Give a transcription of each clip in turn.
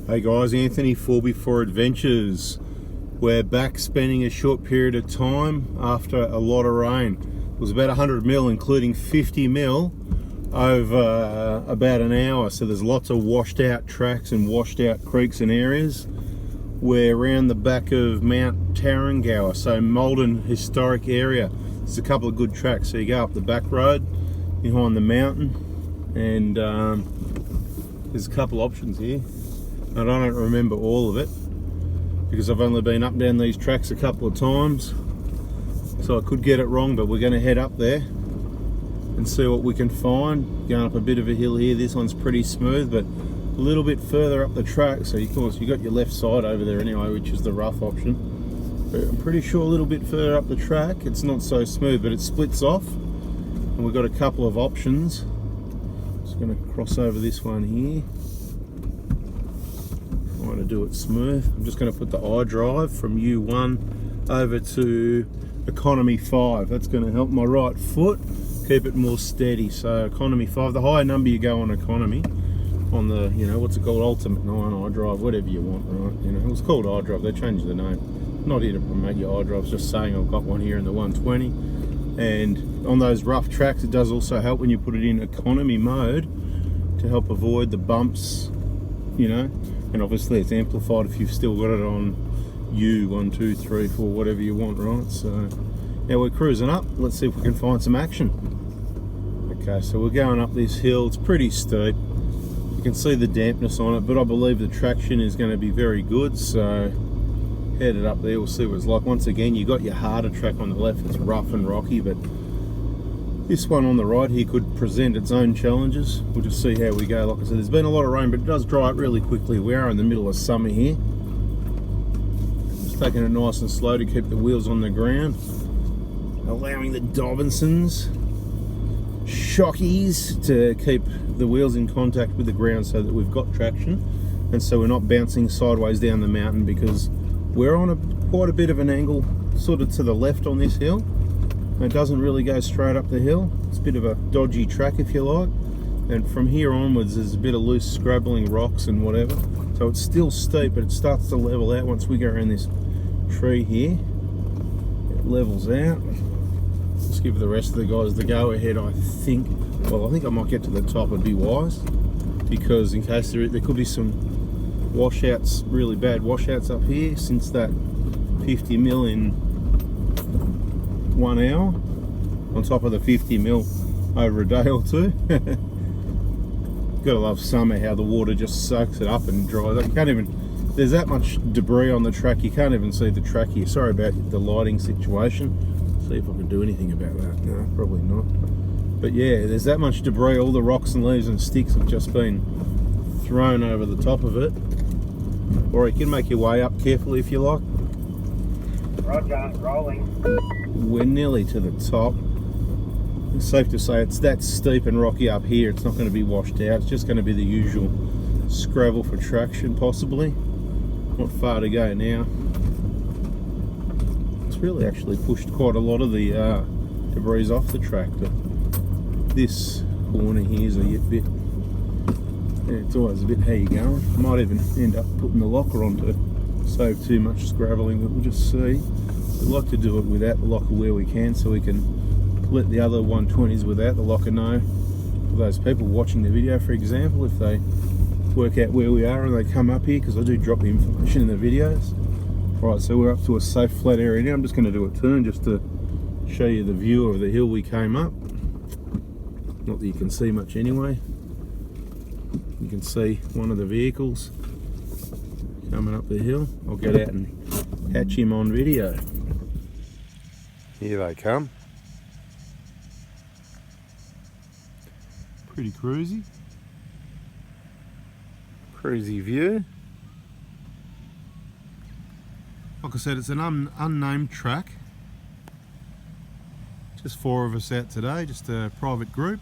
Hey guys, Anthony 4x4 Adventures. We're back spending a short period of time after a lot of rain. It was about 100 mil, including 50 mil over about an hour. So there's lots of washed out tracks and washed out creeks and areas. We're around the back of Mount Tarrengower, so MALDON historic area. There's a couple of good tracks. So you go up the back road behind the mountain, and there's a couple options here. I don't remember all of it because I've only been up and down these tracks a couple of times, so I could get it wrong, but we're going to head up there and see what we can find. Going up a bit of a hill here. This one's pretty smooth, but a little bit further up the track, so of course you got your left side over there anyway, which is the rough option, but I'm pretty sure a little bit further up the track it's not so smooth, but it splits off and we've got a couple of options. Just going to cross over this one here. To do it smooth, I'm just going to put the iDrive from U1 over to Economy 5. That's going to help my right foot keep it more steady. So Economy 5, the higher number you go on Economy, on the, you know, what's it called, Ultimate 9 iDrive, whatever you want, right? You know, it was called iDrive, they changed the name. Not here to promote your iDrives, just saying I've got one here in the 120. And on those rough tracks, it does also help when you put it in economy mode to help avoid the bumps, you know. And obviously it's amplified if you've still got it on U1, 2, 3, 4, whatever you want, right? So now we're cruising up. Let's see if we can find some action. Okay, so we're going up this hill. It's pretty steep. You can see the dampness on it, but I believe the traction is going to be very good. So headed up there, we'll see what it's like. Once again, you got your harder track on the left. It's rough and rocky, but this one on the right here could present its own challenges. We'll just see how we go. Like I said, there's been a lot of rain, but it does dry up really quickly. We are in the middle of summer here. Just taking it nice and slow to keep the wheels on the ground. Allowing the Dobinsons, shockies to keep the wheels in contact with the ground so that we've got traction. And so we're not bouncing sideways down the mountain, because we're on quite a bit of an angle sort of to the left on this hill. It doesn't really go straight up the hill. It's a bit of a dodgy track, if you like, and from here onwards there's a bit of loose scrabbling rocks and whatever, so it's still steep, but it starts to level out once we go around this tree here. It levels out. Let's give the rest of the guys the go ahead. I think I might get to the top. Would be wise, because in case there could be some washouts, really bad washouts up here, since that 50 mil in 1 hour, on top of the 50 mil over a day or two. Gotta love summer, how the water just soaks it up and dries up. You can't even, there's that much debris on the track, you can't even see the track here. Sorry about the lighting situation. See if I can do anything about that. No, probably not. But yeah, there's that much debris. All the rocks and leaves and sticks have just been thrown over the top of it. Or you can make your way up carefully if you like. Roger, rolling. We're nearly to the top. It's safe to say it's that steep and rocky up here, it's not going to be washed out. It's just going to be the usual scrabble for traction, possibly. Not far to go now. It's really actually pushed quite a lot of the debris off the track, but this corner here is a bit, yeah, it's always a bit how you going. I might even end up putting the locker on to save too much scrabbling, but we'll just see. We like to do it without the locker where we can, so we can let the other 120s without the locker know. For those people watching the video, for example, if they work out where we are and they come up here, because I do drop the information in the videos. Right, so we're up to a safe flat area now. I'm just going to do a turn just to show you the view of the hill we came up. Not that you can see much anyway. You can see one of the vehicles coming up the hill. I'll get out and catch him on video. Here they come. Pretty cruisy. Cruisy view. Like I said, it's an unnamed track. Just 4 of us out today, just a private group.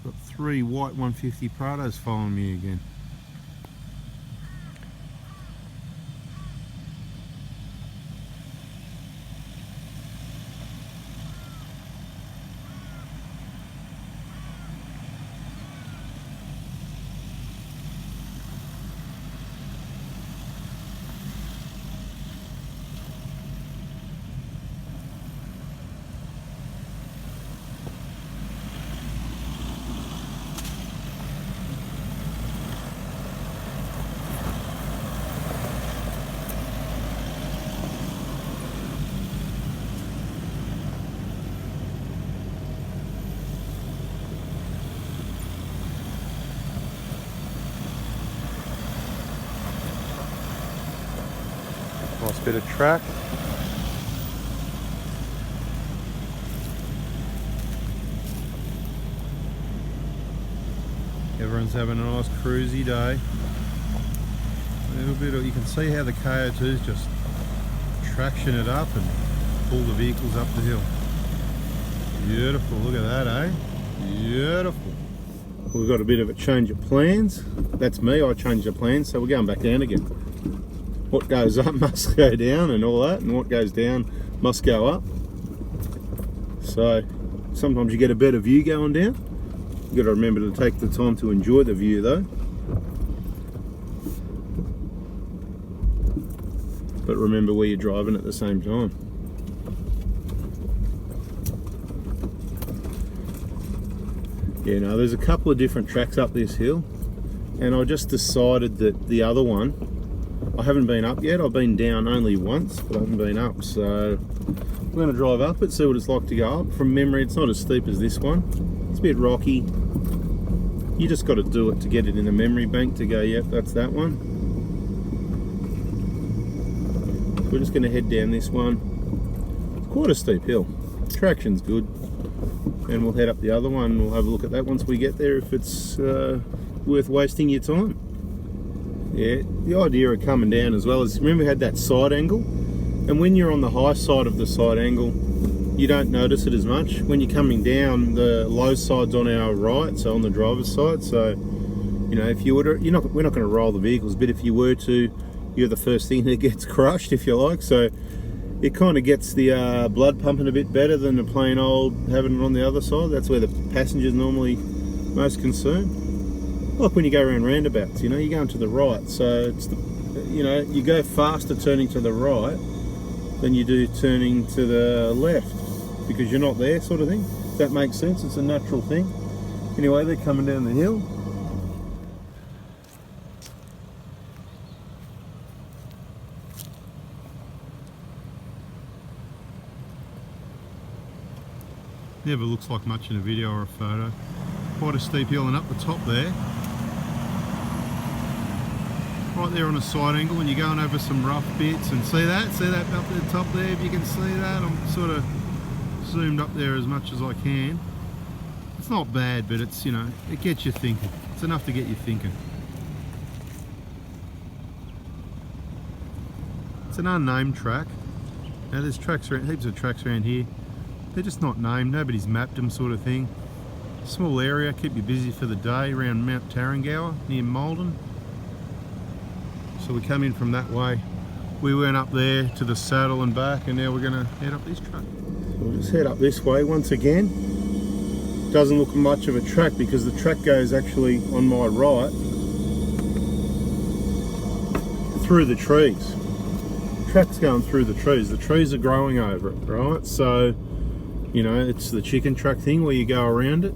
Got 3 white 150 Prados following me again. Nice bit of track. Everyone's having a nice cruisy day. A little bit of, you can see how the KO2 is just traction it up and pull the vehicles up the hill. Beautiful, look at that, eh? Beautiful. We've got a bit of a change of plans. That's me, I changed the plans, so we're going back down again. What goes up must go down and all that, and what goes down must go up. So sometimes you get a better view going down. You've got to remember to take the time to enjoy the view though. But remember where you're driving at the same time. Yeah, no, there's a couple of different tracks up this hill, and I just decided that the other one, I haven't been up yet. I've been down only once, but I haven't been up, so I'm going to drive up it, see what it's like to go up. From memory, it's not as steep as this one. It's a bit rocky. You just got to do it to get it in the memory bank to go, yep, that's that one. We're just going to head down this one. It's quite a steep hill. Traction's good. And we'll head up the other one. We'll have a look at that once we get there, if it's worth wasting your time. Yeah, the idea of coming down as well is, remember we had that side angle? And when you're on the high side of the side angle, you don't notice it as much. When you're coming down, the low side's on our right, so on the driver's side. So, you know, if you were to, we're not going to roll the vehicles, but if you were to, you're the first thing that gets crushed, if you like. So it kind of gets the blood pumping a bit better than the plain old having it on the other side. That's where the passenger's normally most concerned. Like when you go around roundabouts, you know, you're going to the right, so it's the, you know, you go faster turning to the right than you do turning to the left, because you're not there, sort of thing. If that makes sense, it's a natural thing. Anyway, they're coming down the hill. Never looks like much in a video or a photo. Quite a steep hill, and up the top there, right there on a side angle, and you're going over some rough bits, and see that up at the top there, if you can see that. I'm sort of zoomed up there as much as I can. It's not bad, but it's, you know, it gets you thinking. It's enough to get you thinking. It's an unnamed track. Now there's tracks around, heaps of tracks around here. They're just not named, nobody's mapped them, sort of thing. Small area, keep you busy for the day, around Mount Tarrengower near MALDON. So we come in from that way. We went up there to the saddle and back, and now we're going to head up this track. We'll just head up this way once again. Doesn't look much of a track because the track goes actually on my right through the trees. Track's going through the trees. The trees are growing over it, right? So, you know, it's the chicken track thing where you go around it.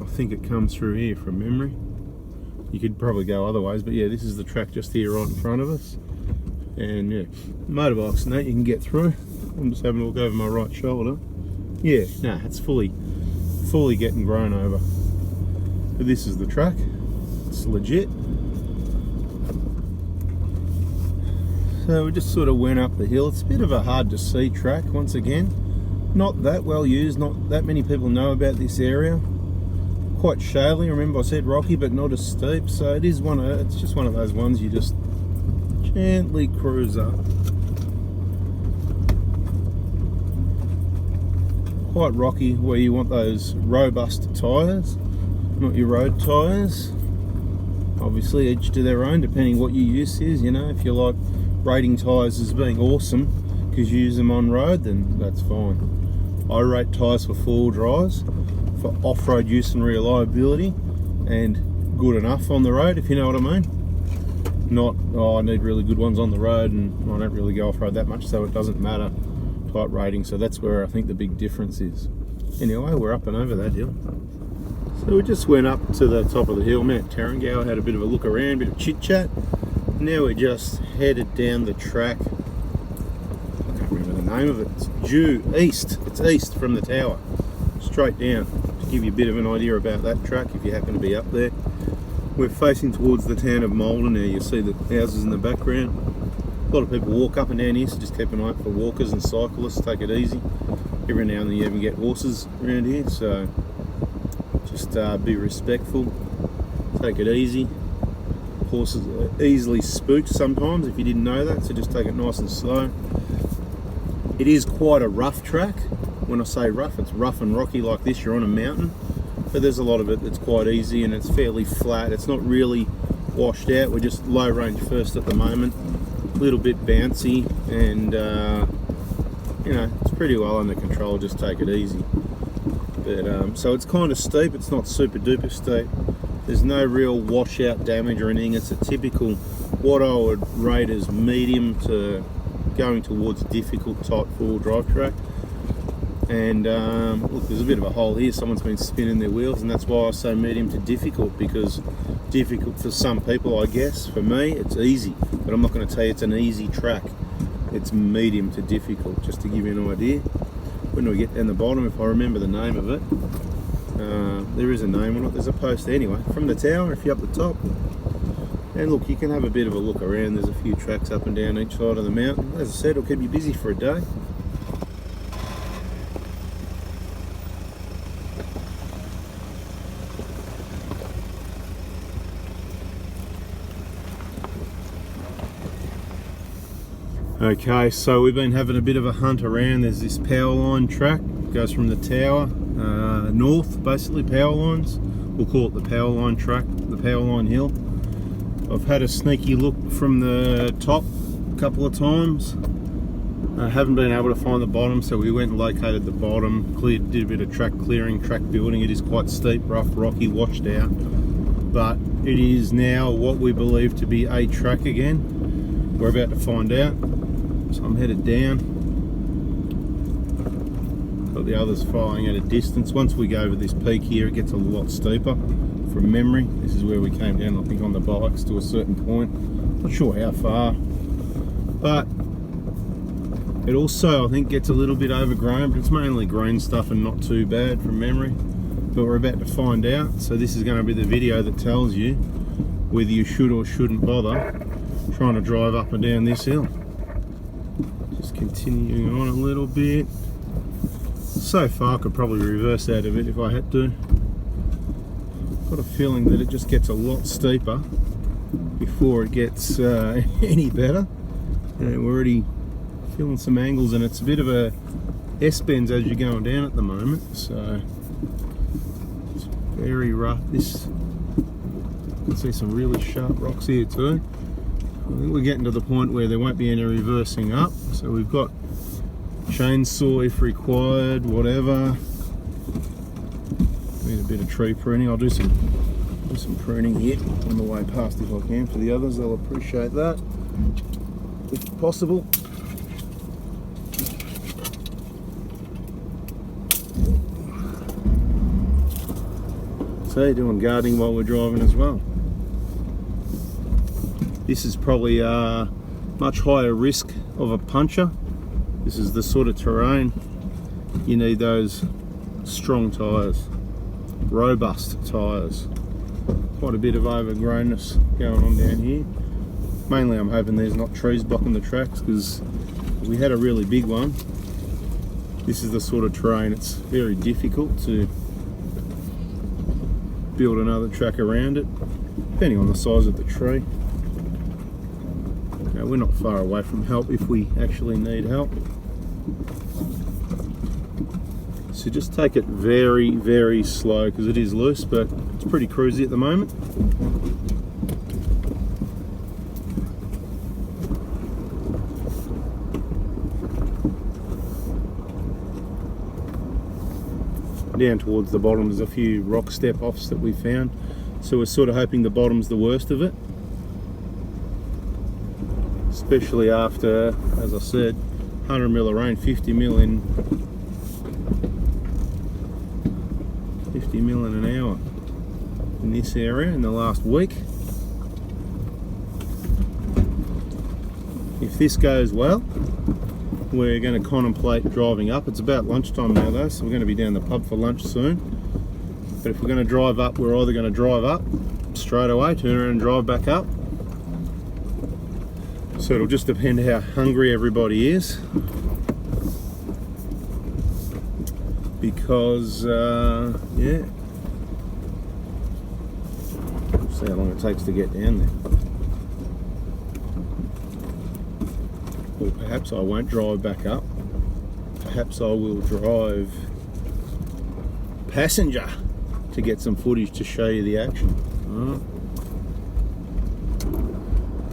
I think it comes through here from memory. You could probably go other ways, but yeah, this is the track just here right in front of us. And yeah, motorbikes and that you can get through. I'm just having a look over my right shoulder. Yeah, nah, it's fully getting grown over. But this is the track. It's legit. So we just sort of went up the hill. It's a bit of a hard to see track once again. Not that well used, not that many people know about this area. Quite shaly, remember I said rocky, but not as steep. So it is it's just one of those ones you just gently cruise up. Quite rocky, where you want those robust tyres, not your road tyres. Obviously each to their own, depending what your use is. You know, if you like rating tyres as being awesome because you use them on road, then that's fine. I rate tyres for four-wheel drives, for off-road use and reliability, and good enough on the road, if you know what I mean. Not, oh, I need really good ones on the road and I don't really go off-road that much, so it doesn't matter type rating. So that's where I think the big difference is. Anyway, we're up and over that hill. So we just went up to the top of the hill, Mount Tarrengower, had a bit of a look around, a bit of chit-chat. Now we just headed down the track. I can't remember the name of it. It's due east. It's east from the tower, straight down. To give you a bit of an idea about that track, if you happen to be up there. We're facing towards the town of MALDON now. You see the houses in the background. A lot of people walk up and down here, so just keep an eye out for walkers and cyclists. Take it easy. Every now and then you even get horses around here, so just be respectful. Take it easy. Horses are easily spooked sometimes if you didn't know that, so just take it nice and slow. It is quite a rough track. When I say rough, it's rough and rocky like this. You're on a mountain, but there's a lot of it that's quite easy and it's fairly flat. It's not really washed out. We're just low range first at the moment, a little bit bouncy, and you know, it's pretty well under control. Just take it easy. But so it's kind of steep. It's not super duper steep. There's no real washout damage or anything. It's a typical, what I would rate as medium to going towards difficult type four-wheel drive track. And look, there's a bit of a hole here. Someone's been spinning their wheels, and that's why I say medium to difficult, because difficult for some people, I guess. For me, it's easy, but I'm not going to tell you it's an easy track. It's medium to difficult, just to give you an idea. When do we get down the bottom, if I remember the name of it? There is a name on it. There's a post anyway. From the tower, if you're up the top. And look, you can have a bit of a look around. There's a few tracks up and down each side of the mountain. As I said, it'll keep you busy for a day. Okay, so we've been having a bit of a hunt around. There's this power line track. It goes from the tower north, basically power lines. We'll call it the power line track, the power line hill. I've had a sneaky look from the top a couple of times. I haven't been able to find the bottom, so we went and located the bottom, did a bit of track clearing, track building. It is quite steep, rough, rocky, washed out, but it is now what we believe to be a track again. We're about to find out. So I'm headed down. Got the others following at a distance. Once we go over this peak here, it gets a lot steeper. From memory, this is where we came down, I think, on the bikes to a certain point. Not sure how far, but it also, I think, gets a little bit overgrown, but it's mainly green stuff and not too bad from memory. But we're about to find out, so this is going to be the video that tells you whether you should or shouldn't bother trying to drive up and down this hill. Just continuing on a little bit. So far I could probably reverse out of it if I had to. Got a feeling that it just gets a lot steeper before it gets any better. And we're already feeling some angles, and it's a bit of a S-bends as you're going down at the moment, so it's very rough. This, you can see some really sharp rocks here too. I think we're getting to the point where there won't be any reversing up, so we've got chainsaw if required, whatever. Need a bit of tree pruning. I'll do some pruning here on the way past if I can for the others. They'll appreciate that if possible. So doing gardening while we're driving as well. This is probably a much higher risk of a puncture. This is the sort of terrain you need those strong tyres, robust tyres. Quite a bit of overgrownness going on down here. Mainly I'm hoping there's not trees blocking the tracks, because we had a really big one. This is the sort of terrain it's very difficult to build another track around it, depending on the size of the tree. Now, we're not far away from help if we actually need help. So just take it very, very slow, because it is loose, but it's pretty cruisy at the moment. Down towards the bottom there's a few rock step offs that we found, so we're sort of hoping the bottom's the worst of it, especially after, as I said, 100 mil of rain, 50 mil in an hour in this area in the last week. If this goes well, we're going to contemplate driving up. It's about lunchtime now though, so we're going to be down the pub for lunch soon. But if we're going to drive up, we're either going to drive up straight away, turn around and drive back up, So it'll just depend how hungry everybody is. Because, yeah. See how long it takes to get down there. Or perhaps I won't drive back up. Perhaps I will drive passenger to get some footage to show you the action.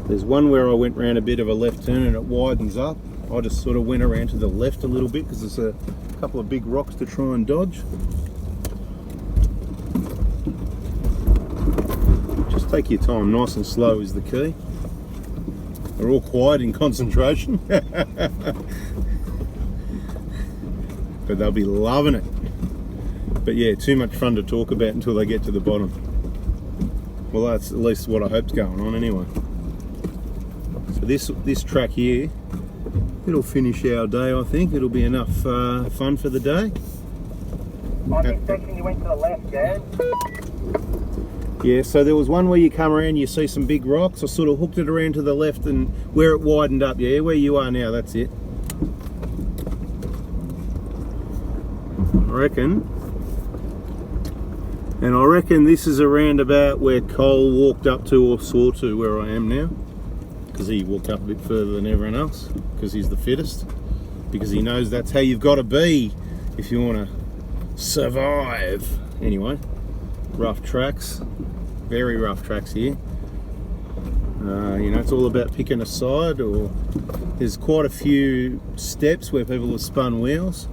There's one where I went round a bit of a left turn and it widens up. I just sort of went around to the left a little bit because there's a couple of big rocks to try and dodge. Just take your time, nice and slow is the key. They're all quiet in concentration. But they'll be loving it. But yeah, too much fun to talk about until they get to the bottom. Well, that's at least what I hope's going on anyway. So this track here, it'll finish our day, I think. It'll be enough fun for the day. On this section you went to the left, Jan? Yeah, so there was one where you come around, you see some big rocks. I sort of hooked it around to the left and where it widened up. Yeah, where you are now, that's it. I reckon. And I reckon this is around about where Cole walked up to or saw to where I am now. Because he walked up a bit further than everyone else. Because he's the fittest. Because he knows that's how you've got to be if you want to survive. Anyway, rough tracks. Very rough tracks here. You know, it's all about picking a side, or there's quite a few steps where people have spun wheels.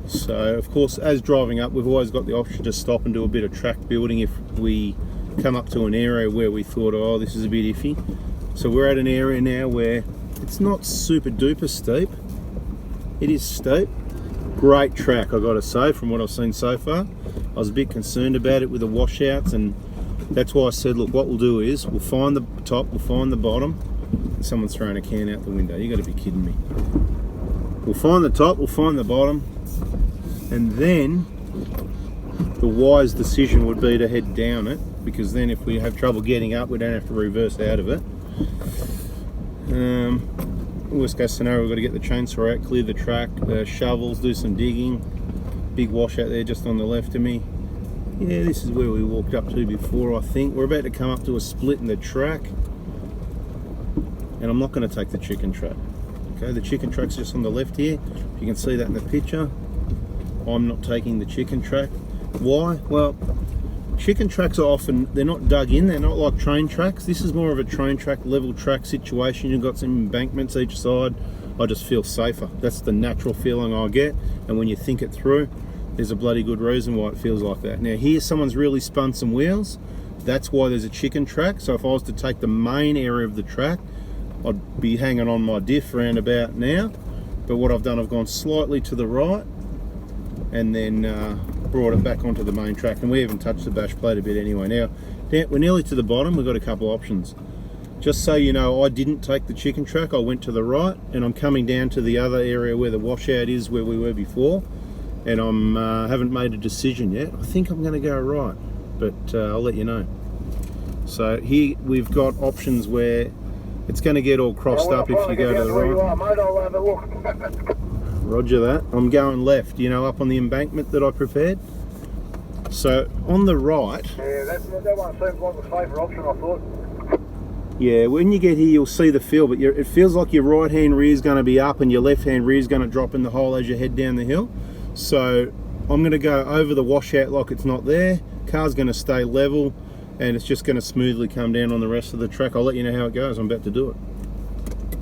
So of course, as driving up, we've always got the option to stop and do a bit of track building if we come up to an area where we thought, oh, this is a bit iffy. So we're at an area now where it's not super duper steep. It is steep. Great track, I've got to say, from what I've seen so far. I was a bit concerned about it with the washouts, and that's why I said, look, what we'll do is we'll find the top, we'll find the bottom. And someone's throwing a can out the window. You got to be kidding me. We'll find the top, we'll find the bottom, and then the wise decision would be to head down it, because then if we have trouble getting up, we don't have to reverse out of it. Worst case scenario, we've got to get the chainsaw out, clear the track, shovels, do some digging. Big washout there just on the left of me. Yeah, this is where we walked up to before, I think. We're about to come up to a split in the track, and I'm not going to take the chicken track. Okay, the chicken track's just on the left here. You can see that in the picture. I'm not taking the chicken track. Why? Well, chicken tracks are often, they're not dug in, they're not like train tracks. This is more of a train track, level track situation. You've got some embankments each side. I just feel safer. That's the natural feeling I get, and when you think it through, there's a bloody good reason why it feels like that. Now here, someone's really spun some wheels. That's why there's a chicken track. So if I was to take the main area of the track, I'd be hanging on my diff round about now. But what I've done, I've gone slightly to the right and then brought it back onto the main track, and we even touched the bash plate a bit anyway. Now we're nearly to the bottom. We've got a couple options. Just so you know, I didn't take the chicken track. I went to the right, and I'm coming down to the other area where the washout is, where we were before, and I'm haven't made a decision yet. I think I'm going to go right, but I'll let you know. So here we've got options where it's going to get all crossed up if you go to the right. Roger that. I'm going left, you know, up on the embankment that I prepared. So on the right, yeah, that one seems like the safer option, I thought. Yeah, when you get here, you'll see the feel, but it feels like your right hand rear is going to be up and your left hand rear is going to drop in the hole as you head down the hill. So I'm going to go over the washout like it's not there. Car's going to stay level, and it's just going to smoothly come down on the rest of the track. I'll let you know how it goes. I'm about to do it.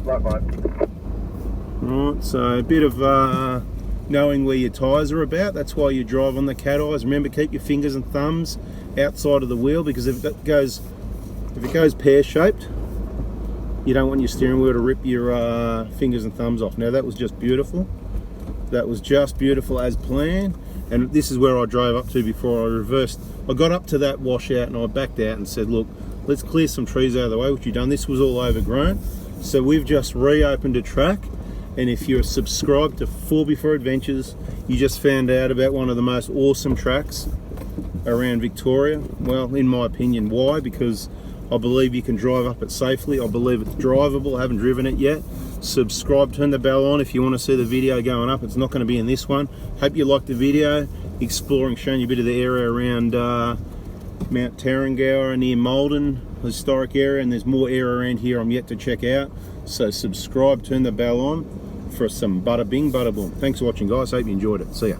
Right, mate. Right, so a bit of knowing where your tyres are about. That's why you drive on the cat eyes. Remember, keep your fingers and thumbs outside of the wheel, because if it goes pear-shaped, you don't want your steering wheel to rip your fingers and thumbs off. Now that was just beautiful. That was just beautiful as planned. And this is where I drove up to before I reversed. I got up to that washout and I backed out and said, look, let's clear some trees out of the way, which you've done. This was all overgrown. So we've just reopened a track. And if you're subscribed to 4x4 Adventures, you just found out about one of the most awesome tracks around Victoria. Well, in my opinion. Why? Because I believe you can drive up it safely. I believe it's drivable. I haven't driven it yet. Subscribe, turn the bell on if you want to see the video going up. It's not going to be in this one. Hope you liked the video, exploring, showing you a bit of the area around Mount Tarrengower near MALDON historic area, and there's more area around here I'm yet to check out. So subscribe, turn the bell on for some bada bing, bada boom. Thanks for watching, guys. Hope you enjoyed it. See ya.